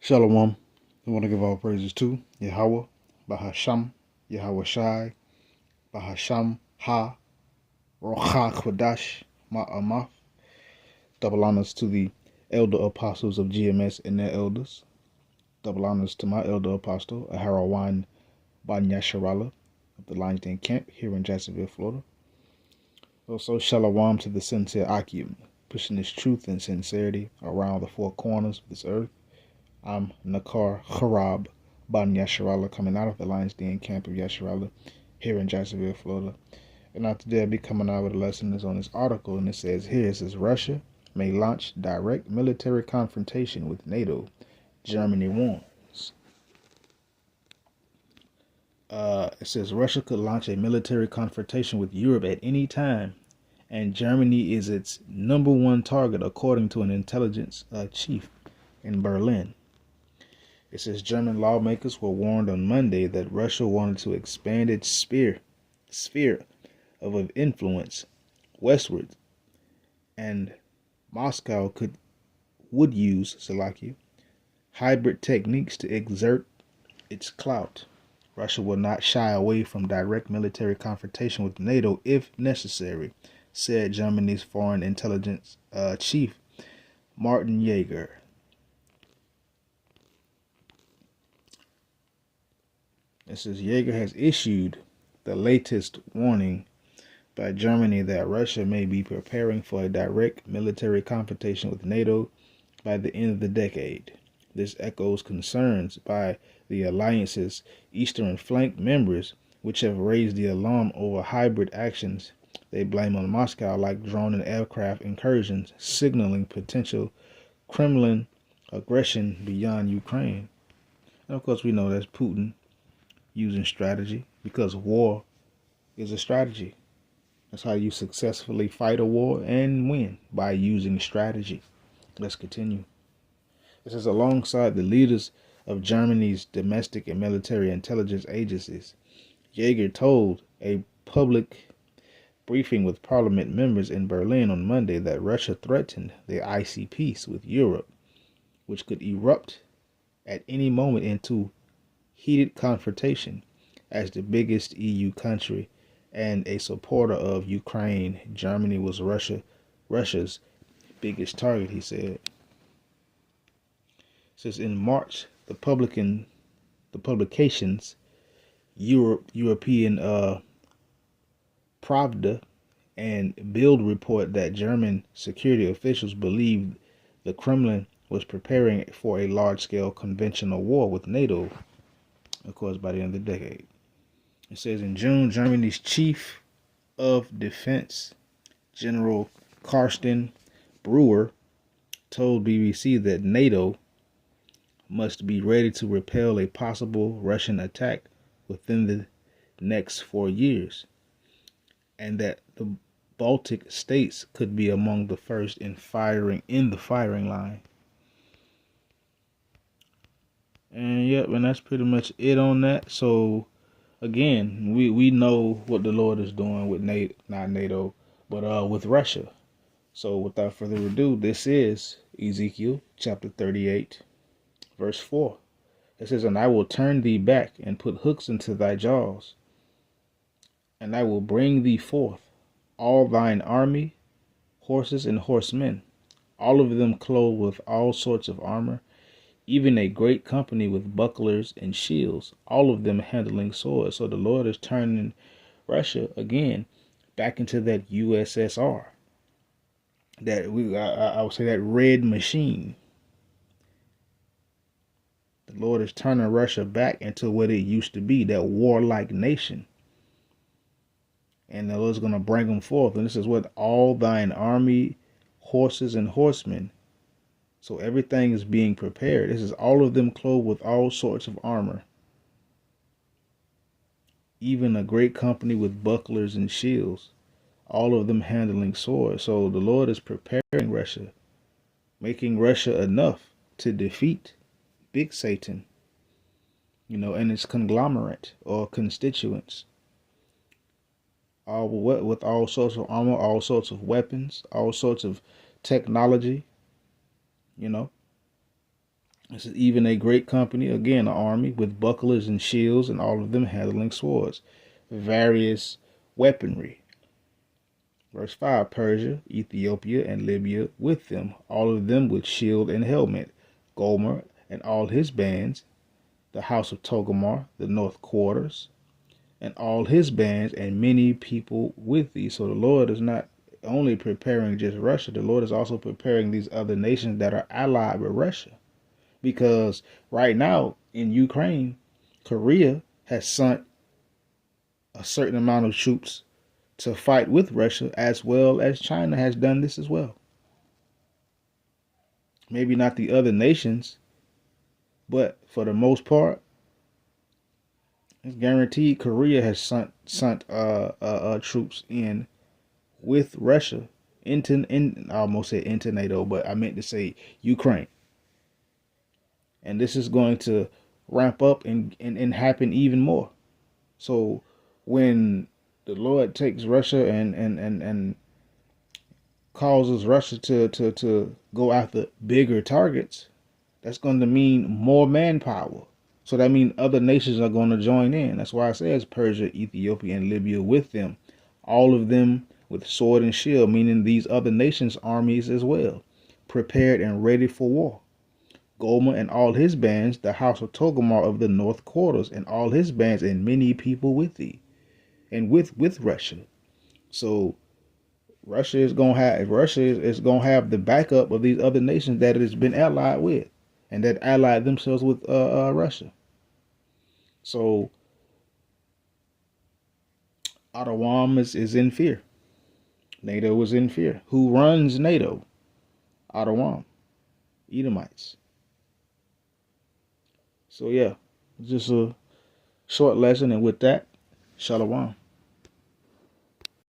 Shalom. I want to give all praises to Yahweh, Bahasham, Yahweh Shai, Bahasham Ha, Rocha Kwadash, Ma'amath. Double honors to the elder apostles of GMS and their elders. Double honors to my elder apostle, Aharawan Ban Yasharala of the Lions Den Camp here in Jacksonville, Florida. Also, Shalom to the sincere Akim, pushing this truth and sincerity around the four corners of this earth. I'm Nakar Harab Ban Yasharala, coming out of the Lions Den Camp of Yasharala here in Jacksonville, Florida. And now today I'll be coming out with a lesson that's on this article, and it says Russia may launch direct military confrontation with NATO, Germany warns. It says Russia could launch a military confrontation with Europe at any time, and Germany is its number one target, according to an intelligence chief in Berlin. It says German lawmakers were warned on Monday that Russia wanted to expand its sphere of influence westward, and Moscow would use hybrid techniques to exert its clout. Russia will not shy away from direct military confrontation with NATO if necessary, said Germany's foreign intelligence chief Martin Jaeger. It says Jaeger has issued the latest warning by Germany that Russia may be preparing for a direct military confrontation with NATO by the end of the decade. This echoes concerns by the alliance's eastern flank members, which have raised the alarm over hybrid actions they blame on Moscow, like drone and aircraft incursions, signaling potential Kremlin aggression beyond Ukraine. And of course, we know that's Putin using strategy, because war is a strategy. That's how you successfully fight a war and win, by using strategy. Let's continue. This is alongside the leaders of Germany's domestic and military intelligence agencies. Jaeger told a public briefing with parliament members in Berlin on Monday that Russia threatened the icy peace with Europe, which could erupt at any moment into heated confrontation. As the biggest EU country and a supporter of Ukraine, Germany was Russia's biggest target, he said. Since in March, the publications European Pravda and Bild report that German security officials believed the Kremlin was preparing for a large-scale conventional war with NATO, of course, by the end of the decade. It says in June, Germany's chief of defense, General Carsten Brewer, told BBC that NATO must be ready to repel a possible Russian attack within the next 4 years, and that the Baltic states could be among the first in the firing line. And yep, and that's pretty much it on that. So again, we know what the Lord is doing with NATO, not NATO, but with Russia. So without further ado, this is Ezekiel chapter 38, verse 4. It says, "And I will turn thee back and put hooks into thy jaws, and I will bring thee forth all thine army, horses and horsemen, all of them clothed with all sorts of armor, even a great company with bucklers and shields, all of them handling swords." So the Lord is turning Russia again back into that USSR. I would say that red machine. The Lord is turning Russia back into what it used to be, that warlike nation. And the Lord's going to bring them forth. And this is what all thine army, horses and horsemen. So everything is being prepared. This is all of them clothed with all sorts of armor. Even a great company with bucklers and shields. All of them handling swords. So the Lord is preparing Russia. Making Russia enough to defeat Big Satan. And its conglomerate or constituents. With all sorts of armor, all sorts of weapons, all sorts of technology. This is even a great company, again, an army with bucklers and shields, and all of them handling swords, various weaponry. Verse 5, Persia, Ethiopia, and Libya with them, all of them with shield and helmet. Gomer and all his bands, the house of Togomar, the north quarters, and all his bands, and many people with thee. So the Lord is not only preparing just Russia, the Lord is also preparing these other nations that are allied with Russia. Because right now in Ukraine, Korea has sent a certain amount of troops to fight with Russia, as well as China has done this as well. Maybe not the other nations, but for the most part, it's guaranteed Korea has sent troops in with Russia I almost said into NATO, but I meant to say Ukraine. And this is going to ramp up and happen even more. So when the Lord takes Russia and causes Russia to go after bigger targets, that's going to mean more manpower. So that means other nations are going to join in. That's why it says Persia, Ethiopia, and Libya with them. All of them with sword and shield, meaning these other nations' armies as well, prepared and ready for war. Gomer and all his bands, the house of Togomar of the north quarters, and all his bands, and many people with thee, and with Russia. So Russia is gonna have the backup of these other nations that it has been allied with, and that allied themselves with Russia. So Ottawan is in fear. NATO is in fear. Who runs NATO? Ottawan, Edomites. So yeah, just a short lesson, and with that, Shalom.